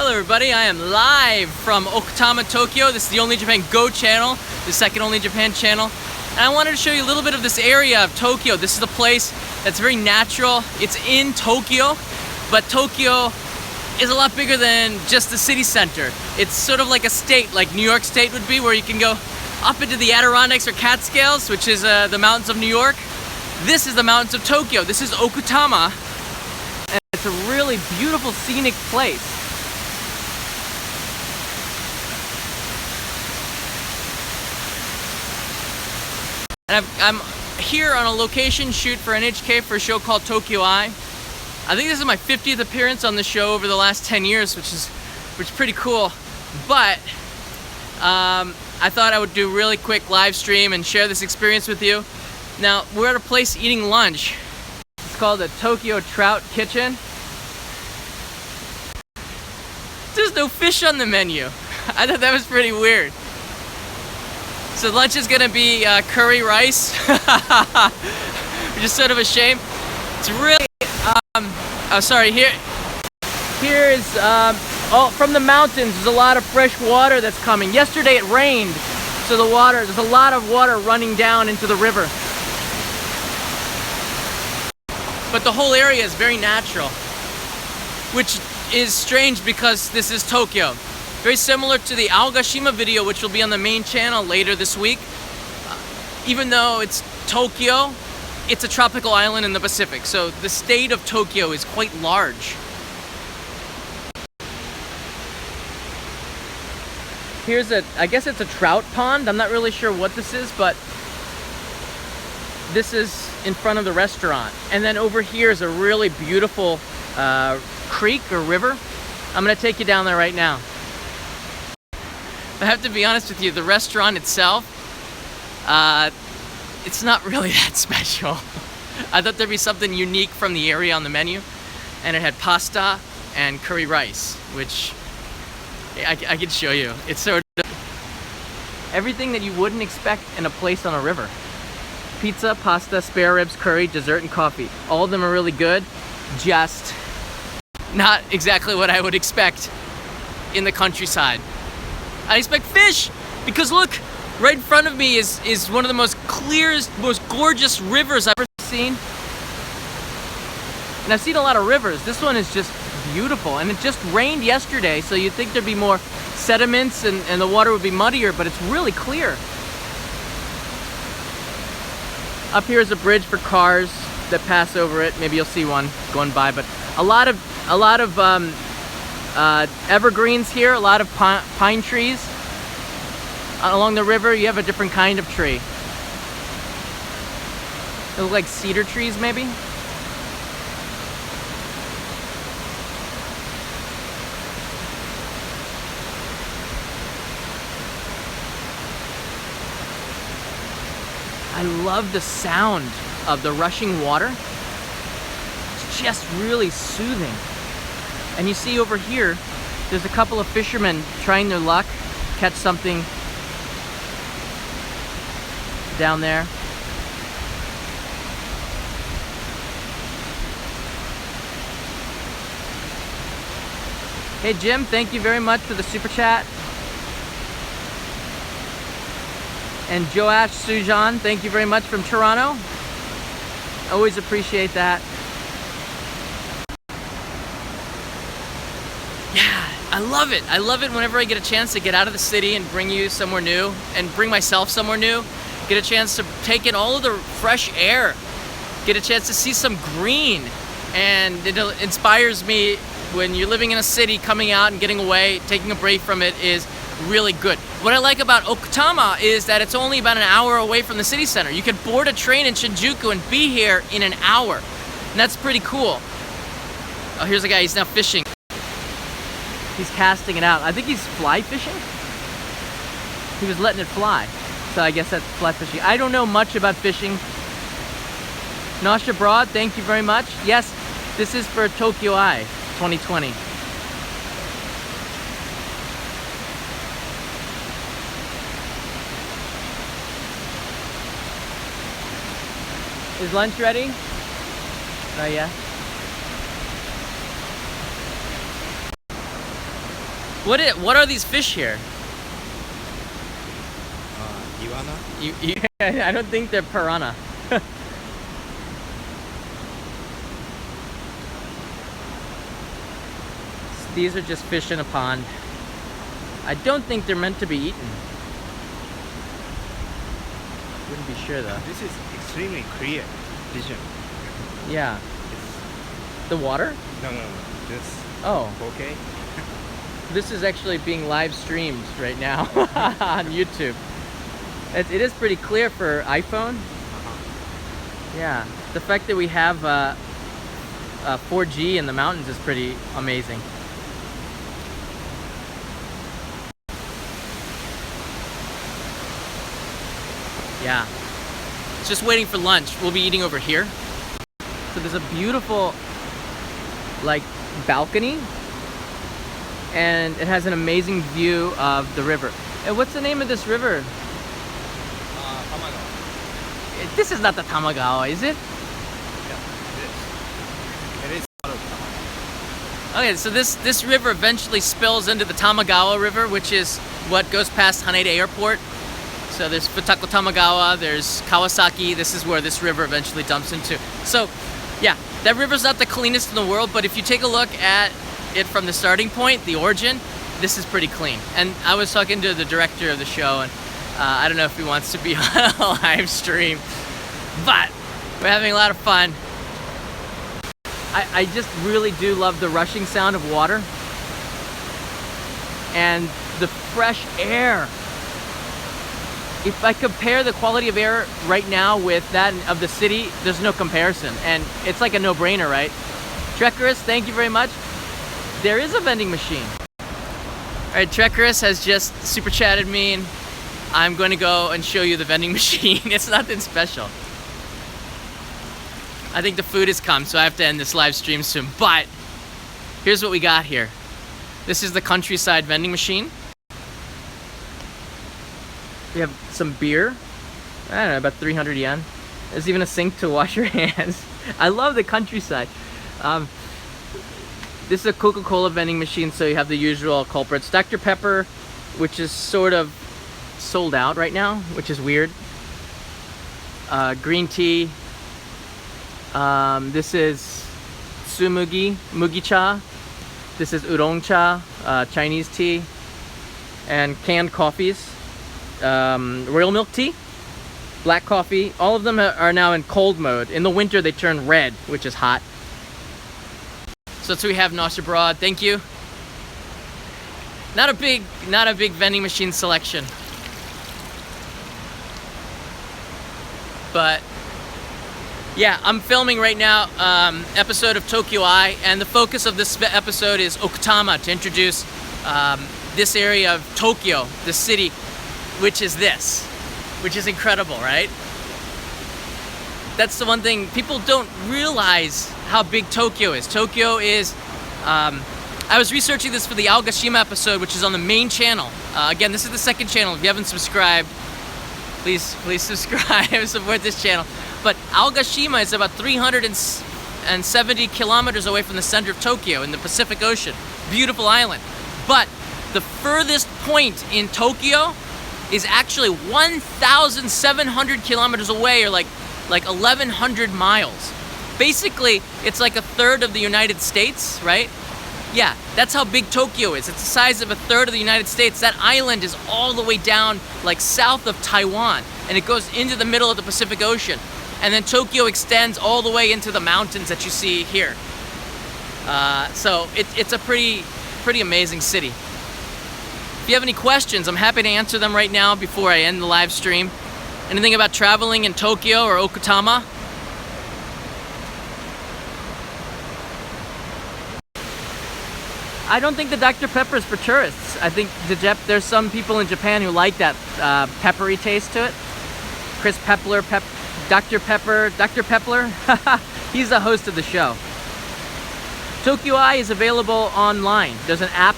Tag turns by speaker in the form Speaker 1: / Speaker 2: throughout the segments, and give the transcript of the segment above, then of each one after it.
Speaker 1: Hello everybody, I am live from Okutama, Tokyo. This is the Only Japan Go channel, the second Only Japan channel. And I wanted to show you a little bit of this area of Tokyo. This is a place that's very natural. It's in Tokyo, but Tokyo is a lot bigger than just the city center. It's sort of like a state, like New York State would be, where you can go up into the Adirondacks or Catskills, which is the mountains of New York. This is the mountains of Tokyo. This is Okutama, and it's a really beautiful scenic place. And I'm here on a location shoot for NHK for a show called Tokyo Eye. I think this is my 50th appearance on the show over the last 10 years, which is pretty cool. But I thought I would do a really quick live stream and share this experience with you. Now, we're at a place eating lunch. It's called the Tokyo Trout Kitchen. There's no fish on the menu. I thought that was pretty weird. So lunch is gonna be curry rice, which is sort of a shame. It's really, oh sorry, here is, from the mountains, there's a lot of fresh water that's coming. Yesterday it rained, so there's a lot of water running down into the river. But the whole area is very natural, which is strange because this is Tokyo. Very similar to the Aogashima video, which will be on the main channel later this week. Even though it's Tokyo, it's a tropical island in the Pacific, so the state of Tokyo is quite large. Here's I guess it's a trout pond. I'm not really sure what this is, but this is in front of the restaurant. And then over here is a really beautiful creek or river. I'm gonna take you down there right now. I have to be honest with you, the restaurant itself, it's not really that special. I thought there'd be something unique from the area on the menu, and it had pasta and curry rice, which I could show you. It's sort of everything that you wouldn't expect in a place on a river. Pizza, pasta, spare ribs, curry, dessert, and coffee. All of them are really good, just not exactly what I would expect in the countryside. I expect fish, because look, right in front of me is one of the most clearest, most gorgeous rivers I've ever seen. And I've seen a lot of rivers. This one is just beautiful, and it just rained yesterday, so you'd think there'd be more sediments and the water would be muddier, but it's really clear. Up here is a bridge for cars that pass over it. Maybe you'll see one going by, but a lot of evergreens here, a lot of pine trees. Along the river, you have a different kind of tree. They look like cedar trees, maybe? I love the sound of the rushing water. It's just really soothing. And you see over here, there's a couple of fishermen trying their luck, catch something down there. Hey Jim, thank you very much for the super chat. And Joash Sujan, thank you very much from Toronto. Always appreciate that. I love it. I love it whenever I get a chance to get out of the city and bring you somewhere new and bring myself somewhere new. Get a chance to take in all of the fresh air. Get a chance to see some green. And it inspires me when you're living in a city, coming out and getting away, taking a break from it is really good. What I like about Okutama is that it's only about an hour away from the city center. You can board a train in Shinjuku and be here in an hour. And that's pretty cool. Oh, here's a guy, he's now fishing. He's casting it out. I think he's fly fishing. He was letting it fly. So I guess that's fly fishing. I don't know much about fishing. Nosh Abroad, thank you very much. Yes, this is for Tokyo Eye 2020. Is lunch ready? Not yet. What are these fish here?
Speaker 2: Iwana?
Speaker 1: I don't think they're piranha. These are just fish in a pond. I don't think they're meant to be eaten. Wouldn't be sure though.
Speaker 2: This is extremely clear vision.
Speaker 1: Yeah. The water?
Speaker 2: No. This.
Speaker 1: Oh.
Speaker 2: Okay.
Speaker 1: This is actually being live streamed right now on YouTube. It is pretty clear for iPhone. Yeah. The fact that we have 4G in the mountains is pretty amazing. Yeah. It's just waiting for lunch. We'll be eating over here. So there's a beautiful, like, balcony. And it has an amazing view of the river. And what's the name of this river?
Speaker 2: Tamagawa.
Speaker 1: This is not the Tamagawa, is it?
Speaker 2: Yeah, it is. It is part of Tamagawa.
Speaker 1: Okay, so this river eventually spills into the Tamagawa River, which is what goes past Haneda Airport. So there's Futako Tamagawa, there's Kawasaki. This is where this river eventually dumps into. So, yeah, that river's not the cleanest in the world, but if you take a look at it from the starting point, the origin, this is pretty clean. And I was talking to the director of the show, and I don't know if he wants to be on a live stream, but we're having a lot of fun. I just really do love the rushing sound of water and the fresh air. If I compare the quality of air right now with that of the city, there's no comparison. And it's like a no-brainer, right? Trekkeruss, thank you very much. There is a vending machine. All right, Trekkeruss has just super chatted me, and I'm going to go and show you the vending machine. It's nothing special. I think the food has come, so I have to end this live stream soon. But here's what we got here. This is the countryside vending machine. We have some beer. I don't know, about 300 yen. There's even a sink to wash your hands. I love the countryside. This is a Coca-Cola vending machine, so you have the usual culprits. Dr. Pepper, which is sort of sold out right now, which is weird. Green tea. This is sumugi, mugi cha. This is oolong cha, Chinese tea. And canned coffees. Royal milk tea, black coffee. All of them are now in cold mode. In the winter they turn red, which is hot. So that's what we have. Nosh Abroad, thank you. Not a big vending machine selection, but yeah, I'm filming right now episode of Tokyo Eye, and the focus of this episode is Okutama, to introduce this area of Tokyo, the city, which is incredible, right? That's the one thing people don't realize, how big Tokyo is. Tokyo is, I was researching this for the Aogashima episode, which is on the main channel. Again, this is the second channel. If you haven't subscribed, please subscribe and support this channel. But Aogashima is about 370 kilometers away from the center of Tokyo in the Pacific Ocean. Beautiful island. But the furthest point in Tokyo is actually 1,700 kilometers away, or like 1,100 miles. Basically, it's like a third of the United States, right? Yeah, that's how big Tokyo is. It's the size of a third of the United States. That island is all the way down, like south of Taiwan, and it goes into the middle of the Pacific Ocean. And then Tokyo extends all the way into the mountains that you see here. So it's a pretty amazing city. If you have any questions, I'm happy to answer them right now before I end the live stream. Anything about traveling in Tokyo or Okutama? I don't think the Dr. Pepper is for tourists. I think there's some people in Japan who like that peppery taste to it. Chris Pepler, Dr. Pepler, he's the host of the show. Tokyo Eye is available online. There's an app,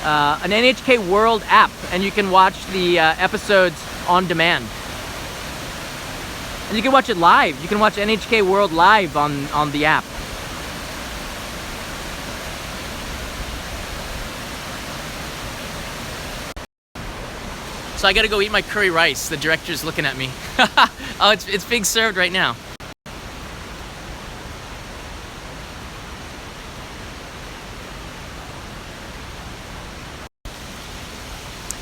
Speaker 1: an NHK World app, and you can watch the episodes on demand. And you can watch it live. You can watch NHK World live on the app. So I gotta go eat my curry rice. The director's looking at me. Oh, it's being served right now.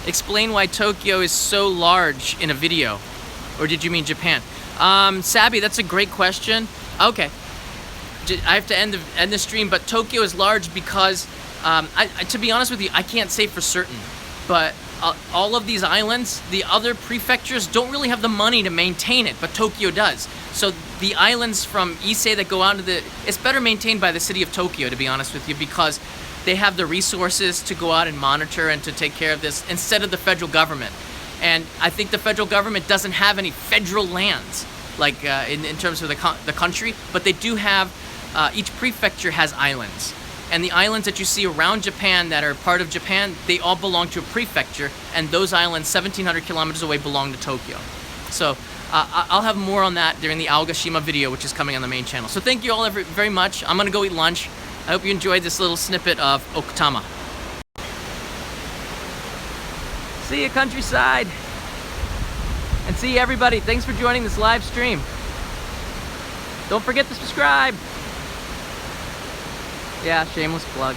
Speaker 1: Explain why Tokyo is so large in a video. Or did you mean Japan? Sabby, that's a great question. Okay. I have to end the stream, but Tokyo is large because, to be honest with you, I can't say for certain. But all of these islands, the other prefectures don't really have the money to maintain it, but Tokyo does. So the islands from Ise that go out to it's better maintained by the city of Tokyo, to be honest with you, because they have the resources to go out and monitor and to take care of this instead of the federal government. And I think the federal government doesn't have any federal lands, like in terms of the country, but they do have, each prefecture has islands. And the islands that you see around Japan that are part of Japan, they all belong to a prefecture, and those islands 1,700 kilometers away belong to Tokyo. So I'll have more on that during the Aogashima video, which is coming on the main channel. So thank you all very much. I'm gonna go eat lunch. I hope you enjoyed this little snippet of Okutama. See you, countryside. And see you, everybody. Thanks for joining this live stream. Don't forget to subscribe. Yeah, shameless plug.